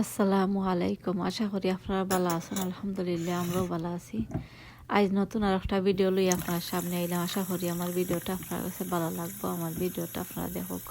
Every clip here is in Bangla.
আসসালামু আলাইকুম। আশা করি আপনারা ভালো আছেন। আলহামদুলিল্লাহ আমরাও ভালো আছি। আজ নতুন আর একটা ভিডিও লই আপনার সামনে আইলাম। আশা করি আমার ভিডিওটা আপনার কাছে ভালো লাগবে। আমার ভিডিওটা আপনারা দেখুক।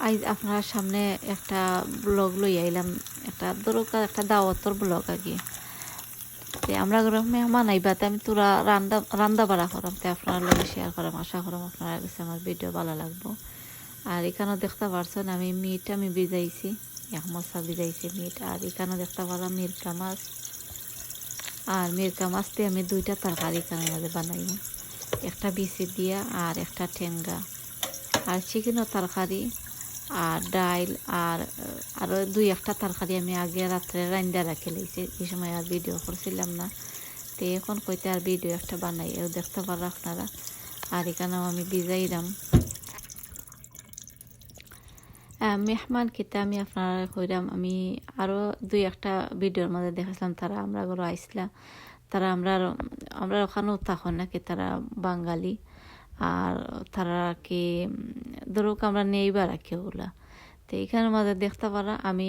আজ আপনার সামনে একটা ব্লগ লই আইলাম। একটা দরকার একটা দাওয়াতর ব্লগ আর কি। আমরা মেহমান আইবাতে আমি তোরা রান্দা বাড়া করাম, তাই আপনার লগে শেয়ার করাম। আশা করাম আপনার কাছে আমার ভিডিও ভালো লাগবো। আর এখানেও দেখতে পারছেন আমি মিট ভিজাইছি, এক মশা ভিজাইছি মিট। আর এখানেও দেখতে পারলাম মিরকা মাছ। আর মিরকা মাছ দিয়ে আমি দুইটা তরকারি এখানের মাঝে বানাই, একটা বিচি দিয়া আর একটা ঠেঙ্গা। আর চিকেনও তরকারি আর ডাইল আর আরও দুই একটা তরকারি আমি আগে রাত্রে রান্দা রাখে লাইছি। এই সময় আর ভিডিও করছিলাম না, তো এখন কইতে আর ভিডিও একটা বানাই, এও দেখতে পারো আপনারা। আর এখানেও আমি ভিজাইলাম মেহমান খেতে। আমি আপনারা কইরাম আমি আরও দুই একটা ভিডিওর মধ্যে দেখেছিলাম তারা আমরা ঘরে আইসলাম। তারা আমরা ওখানেও তখন নাকি তারা বাঙালি। আর তারা কি ধরুক আমরা নেইবার রাখি ওগুলা। তো এইখানের মাঝে দেখতে পারা আমি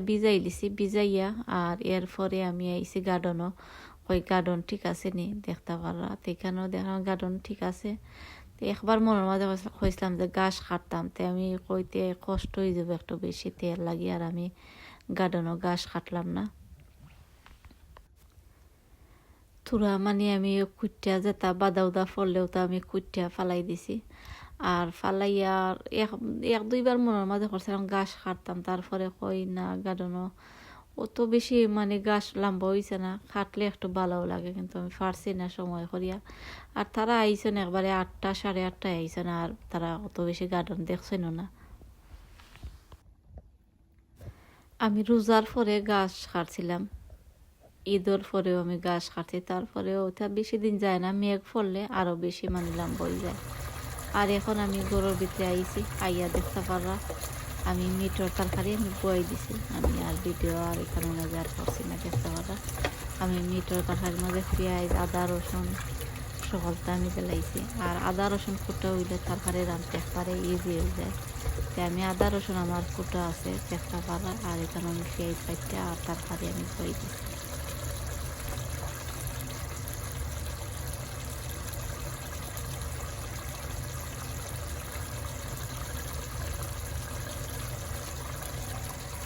ভিজাই লিছি, ভিজাইয়া আর এরপরে আমি আইসি গার্ডনও। ওই গার্ডন ঠিক আছে নি দেখতে পারা, তো এখানেও দেখলাম গার্ডন ঠিক আছে। তো একবার মনের মাঝে হয়েছিলাম যে গাছ কাটতাম, তো আমি কইতে কষ্ট হয়ে যাবে একটু বেশি তেল লাগি, আর আমি গার্ডনও গাছ কাটলাম না। থুরা মানে আমি কুটিয়া যেটা বাদা উদা ফললেও তো আমি কুটিয়া ফালাই দিছি। আর ফালাইয়া এক এক দুইবার মনের মাঝে করছিলাম গাছ কাটতাম, তারপরে কই না গার্ডনও অত বেশি মানে গাছ লম্বা হয়েছে না, কাটলে একটু ভালো লাগে, কিন্তু আমি পারছি না সময় করিয়া। আর তারা আইসেন একবারে 8টা 8:30টায় আইসেন, আর তারা অত বেশি গার্ডেন দেখছেন না। আমি রোজার পরে গাছ কাটছিলাম, ঈদের পরেও আমি গাছ কাটছি, তারপরেও ওটা বেশি দিন যায় না, মেঘ পড়লে আরও বেশি মানে লম্বা হয়ে যায়। আর এখন আমি গরুর ভিতরে আইছি, আইয়া দেখতে পাররা আমি মিটর তরকারি আমি বয়ে দিছি। আমি আর ভিডিও আর এখানে মাঝে আর করছি না, দেখতে পারা আমি মিটর তরকারির মাঝে পেঁয়াজ আদা রসুন সকলটা আমি জ্বালাইছি। আর আদা রসুন কুটো হইলে তরকারি রাঁধতে একবারে ইজি হয়ে যায়। তাই আমি আদা রসুন আমার কুটো আছে দেখতে পারা, আর এখানে আমি পেঁয়াজ কাটতে আর তরকারি আমি বয়ে দিছি।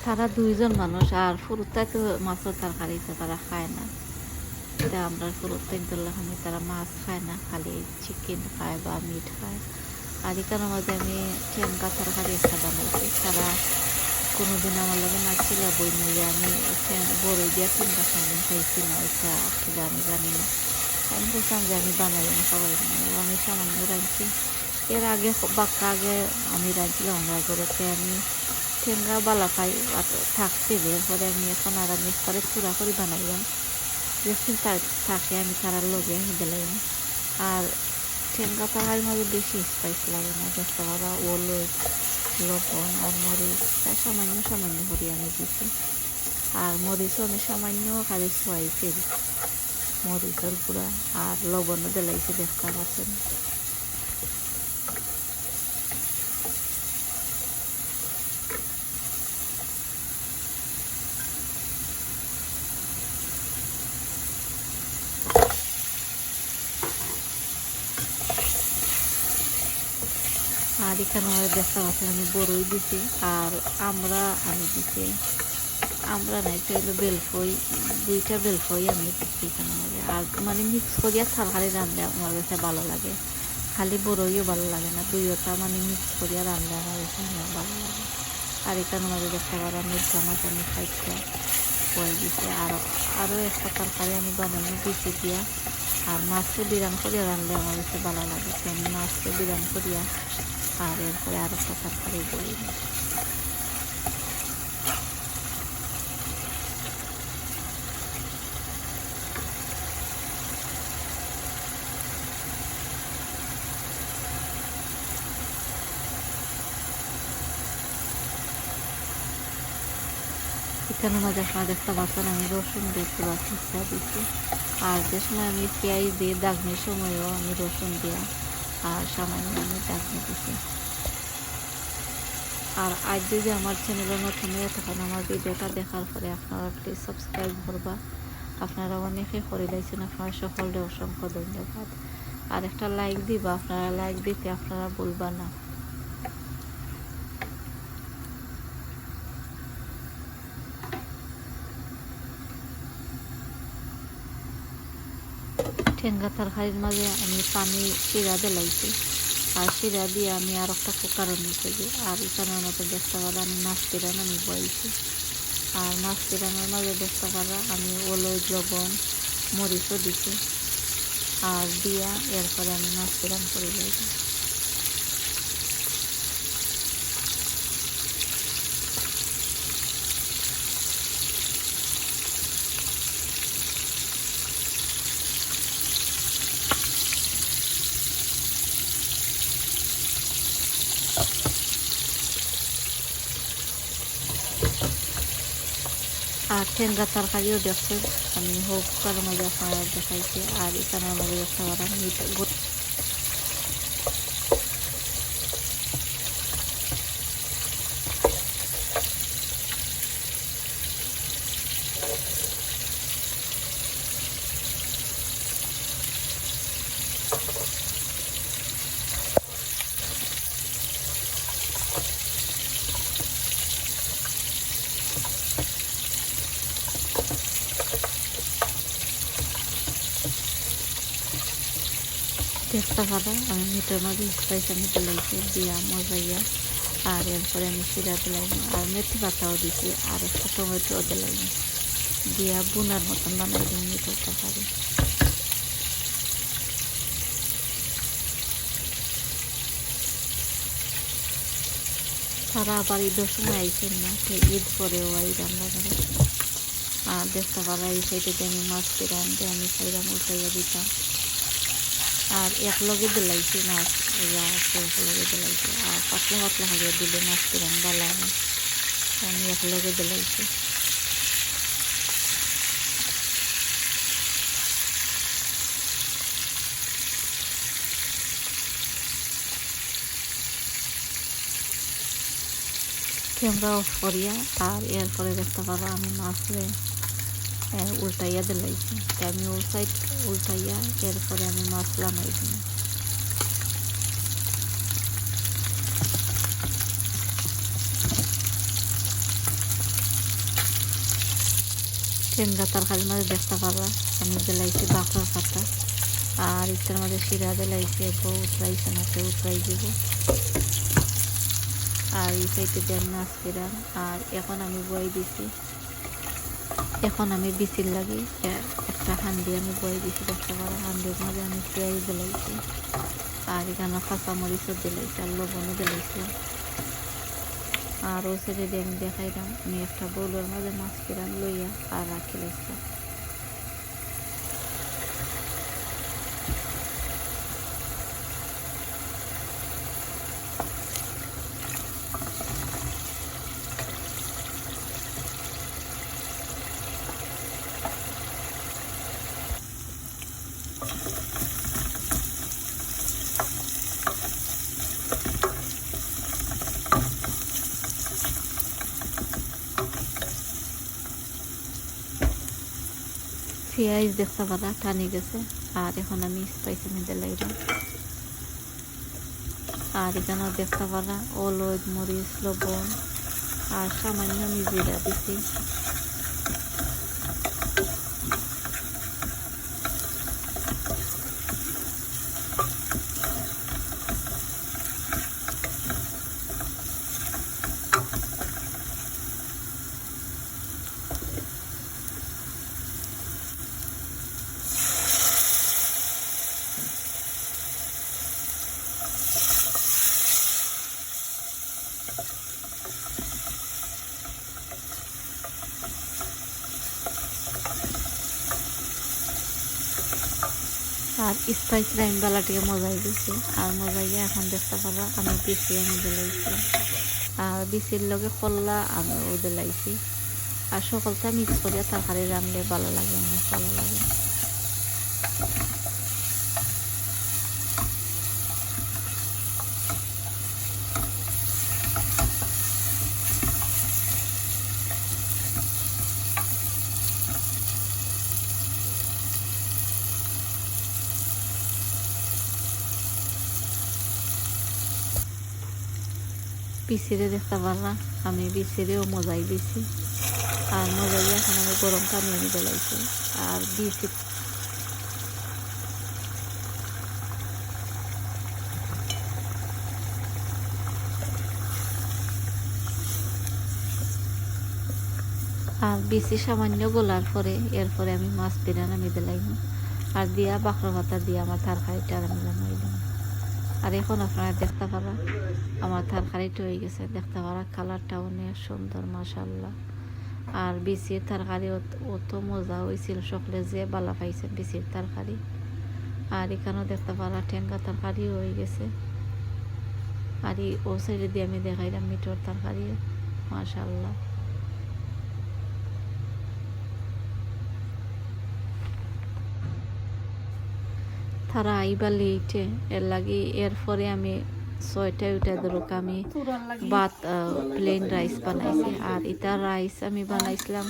তারা দুইজন মানুষ, আর ফুরুতায় তো মাছের তরকারি তো তারা খায় না। এটা আমরা ফুরুতাই দোল্লাখানি তারা মাছ খায় না, খালি চিকেন খায় বা মিট খায়। আর এখানের মধ্যে আমি ঠেঙ্গা তরকারি একটা বানাইছি। তারা কোনোদিন আমার লাগে না ছিল বই নিয়ে আমি বড় দিয়া ঠেঙ্গা কোনোদিন খাইছি না, ওইটা আসলে আমি জানি না। আমি বলছিলাম যে আমি বানাই না, সবাই বানাই, আমি সামান্য রাঁধছি। এর আগে বাক্কা আগে আমি রাঁধছিলাম আমরা ঘরেতে, আমি ঠেঙ্গা বালা পাই থাকছে, এরপরে আমি এখন আর আমি পরে চূড়া করে বানাইলাম যখন থাকে আমি তারার লগে আমি দিলাম। আর ঠেঙ্গা তরকারির মাঝে বেশি স্পাইস লাগে না, দেখতে পারা হলুদ লবণ আর মরিচ তাই সামান্য সামান্য করে আমি দিছি। আর মরিচও আমি সামান্য খালি সোয়াইছি, মরিচের গুঁড়া আর লবণও দিলাইছি দেখতে পাচ্ছেন। আর এখানে দেখতে পাচ্ছেন আমি বড়ই দিছি আর আমি দিছি। আমরা না এটা হলো বেলফই, দুইটা বেলফই আমি দিচ্ছি এখানে মধ্যে। আর মানে মিক্স করিয়া তরকারি রাঁধলে আমার কাছে ভালো লাগে, খালি বড়ইও ভালো লাগে না, দুইটা মানে মিক্স করিয়া রাঁধলে আমার কাছে ভালো লাগে। আর এখানে মধ্যে দেখতে পারা মিরকা মাছ আমি খাইতে বয়ে দিছি। আরও একটা তরকারি আমি বানানো দিছি দিয়া। আর মাছকে বিরান করিয়া রাঁধলে আমার কাছে ভালো লাগে, আমি মাছকে বিরান করিয়া আর এরপরে আর একটা তরকারি বলি। এখানে মাঝে আপনারা দেখতে পাচ্ছেন আমি রসুন দিয়ে পুরো খিচা দিচ্ছি। আর যে সময় আমি পেঁয়াজ দিয়ে দাগনির সময়ও আমি রসুন দিয়া আর সামান্য আমি দাগনি দিচ্ছি। আর আজ যদি আমার চ্যানেলে নতুন হয়ে থাকেন, আমার ভিডিওটা দেখার পরে আপনারা প্লিজ সাবস্ক্রাইব করবা। আপনারা অনেকে করে লাইছেন, আপনারা সকলকে অসংখ্য ধন্যবাদ। আর একটা লাইক দিবা, আপনারা লাইক দিতে আপনারা ভুলবা না। ঠেঙ্গা তরকারির মাঝে আমি পানি চিরা দিলাইছি, আর চিরা দিয়ে আমি আর একটা কুকারও নিচে দিই। আর এখানে আমাদের দেখতে পারা আমি মাছ পিরান আমি বইছি। আর মাছ পিরানোর মাঝে দেখতে পারা আমি হলুদ লবণ মরিচও দিছি, আর দিয়া এরপরে আমি মাছ পিরান করে লইছি। আর ঠেঙ্গা তরকারিও দেখছে আমি হোক কারো মাঝে আপনারা দেখাইছি। আর এখানে আমাদের দেখতে পারা মিট দেখতে পারা আমি মিটের মাঝে স্পাইস আমি দিলাইছি দিয়া মজাইয়া। আর এরপরে আমি চিরা দিলাইনি, আর মেথি পাতাও দিছি, আর একটা টমেটোও দিলাইনি দিয়া বুনার মতন বানাই দিই মিটের তরকারি। তারা আবার ঈদের সময় আইছেন না, ঈদ পরেও আই রান্না করে। আর দেখতে পারা এই সাইডে দিয়ে আমি মাছ পিরান দিয়ে আমি সাইডা উল্টাইয়া দিতাম। আর একলগে দিলাইছি মাছ যা আছে একলগে দিলাইছি। আর পাতলা পাতলা হারিয়ে দিলে মাছ পিরান ভালো হয়, আমি একলগে দিলাইছি। ক্যামেরা অফ করিয়া আর এরপরে দেখতে পারো আমি মাছরে উল্টাইয়া দিলাইছি। আমি ওই সাইড উল্টাইয়া এরপরে আমি মাছ লাগাই দিই। ঠেঙ্গা তরকারির মাঝে দেখতে পারবা আমি দিলাইছি বাঁকড়ার পাতা, আর ইটার মাঝে শিরা দিলাইছি, এরপর উতরাইছে না সে উতরাই দিব। আর এই সাইডে দিয়ে আমি মাছ পিরান। আর এখন আমি বই দিছি, এখন আমি বিচির লাগি একটা হান্ডি আমি বই দিছি। দেখতে পারো হান্ডির মাঝে আমি পেঁয়াজ দিলাইছি, আর এখানে কাঁচামরিচও দিলাইছি, আর লবণও দিলাইছি। আর ওই সাইডে দিয়ে আমি দেখাইলাম আমি একটা বউলের মাঝে মাছ পিরান লইয়া আর রাখি লাইছি। পেঁয়াজ দেখতে পারা টানি গেছে, আর এখন আমি স্পাইসি মেয়েদের লাইলাম। আর এখানেও দেখতে পারা হলুদ মরিচ লবণ আর সামান্য আমি জিরা দিছি। আর স্পাইসটা আমি বেলাটিকে মজাই দিছি। আর মজাইয়া এখন দেখতে পারা আমি বিচি আমি দিলাইছি, আর বিচির লগে কল্লা আমিও দিলাইছি। আর সকলটা মিক্স করিয়া তরকারি রানলে ভালো লাগে, অনেক ভালো লাগে। বিচিরে দেখতে পারলাম আমি বিচিরেও মজাই দিছি আর মজাই এখন আমি গরম পানি আমি জ্বলাইছি আর বিচি আর বেশি সামান্য গোলার পরে এরপরে আমি মাছ পিরান আমি দিলাম আর দিয়া বাঁকড়া পাতা দিয়ে আমার তরকারিটা আমি নামাইলাম। আর এখন আপনারা দেখতে পারা আমার তরকারিটা হয়ে গেছে, দেখতে পারা কালারটা অনেক সুন্দর মাশাআল্লাহ। আর বিচির তরকারি অত মজা হয়েছিল, সকলে যে বালা পাইছেন বিচির তরকারি। আর এখানেও দেখতে পারা ঠেঙ্গা তরকারিও হয়ে গেছে। আর ও সাইডে দিয়ে আমি দেখাইলাম মিটর তরকারি মাশাআল্লাহ। তারা আইবা লেটে এর লাগি এরপরে আমি 6টা উঠে ধরুক আমি ভাত প্লেন রাইস বানাইছি। আর এটা রাইস আমি বানাইছিলাম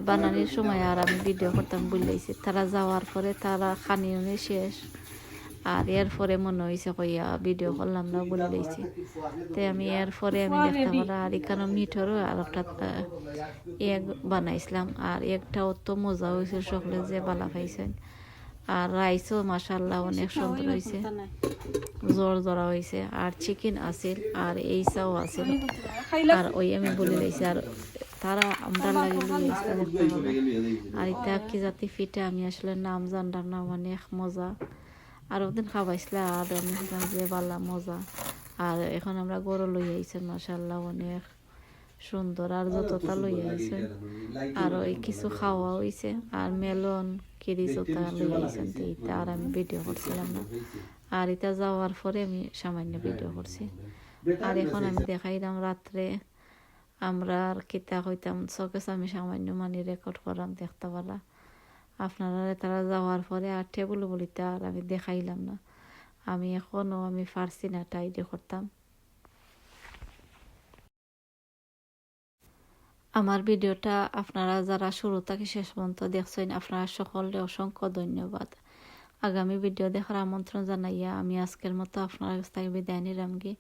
বানানোর সময় আর আমি ভিডিও করতাম বললেছি তারা যাওয়ার পরে তারা খানিও শেষ। আর এরপরে মনে হয়েছে কইয়া ভিডিও করলাম না বললেছি, তাই আমি এরপরে আমি দেখতে পারা আর এখানে মিঠরও আর একটা এগ বানাইছিলাম। আর একটা অত মজা হয়েছে, সকলে যে বালা পাইছেন। আর রাইসও মাশাআল্লাহ অনেক সুন্দর হয়েছে, জোর জোড়া হয়েছে। আর চিকেন আছিল আর এইসাও আছিল। আর ওই আমি বলে দিয়েছি আর তারা আমরা লাগে দেখতে হবে। আর এটা কি জাতি ফিটে আমি আসলে নাম জানলাম না, অনেক মজা। আর ওদিন খাওয়াইছিল আর আমি যে বালা মজা। আর এখন আমরা গরু লই আইছেন মাশাআল্লাহ অনেক সুন্দর। আর যতটা লই আইছেন আর ওই কিছু খাওয়া হয়েছে আর মেলন কিরি জোতা লই আইছেন। এইটা আর আমি ভিডিও করছিলাম না। আর এটা যাওয়ার পরে আমি সামান্য ভিডিও করছি। আর এখন আমি দেখাইলাম রাত্রে আমরা আর কিতা হইতাম চকেস আমি সামান্য মানে রেকর্ড করাম দেখতে পারা আপনারা। তারা যাওয়ার পরে আর টেবুল বলিতে আর আমি দেখাইলাম না, আমি এখনও আমি পারছি না টাইডে করতাম। আমার ভিডিওটা আপনারা যারা শুরু থেকে শেষ পর্যন্ত দেখছেন আপনারা সকলকে অসংখ্য ধন্যবাদ। আগামী ভিডিও দেখার আমন্ত্রণ জানাইয়া আমি আজকের মতো আপনার কাছ থেকে বিদায় নিলাম গিয়ে।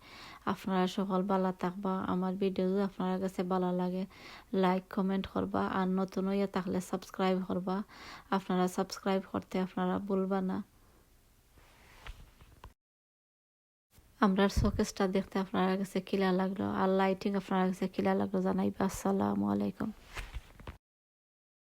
আপনারা সকল ভালো থাকবা। আমার ভিডিও যদি আপনার কাছে ভালো লাগে লাইক কমেন্ট করবা আর নতুন হইয়া থাকলে সাবস্ক্রাইব করবা। আপনারা সাবস্ক্রাইব করতে আপনারা ভুলবা না। আমরা শোকেসটা দেখতে আপনার কাছে কিলা লাগলো আর লাইটিং আপনার কাছে কিলা লাগলো জানাইবা। আসসালামু আলাইকুম।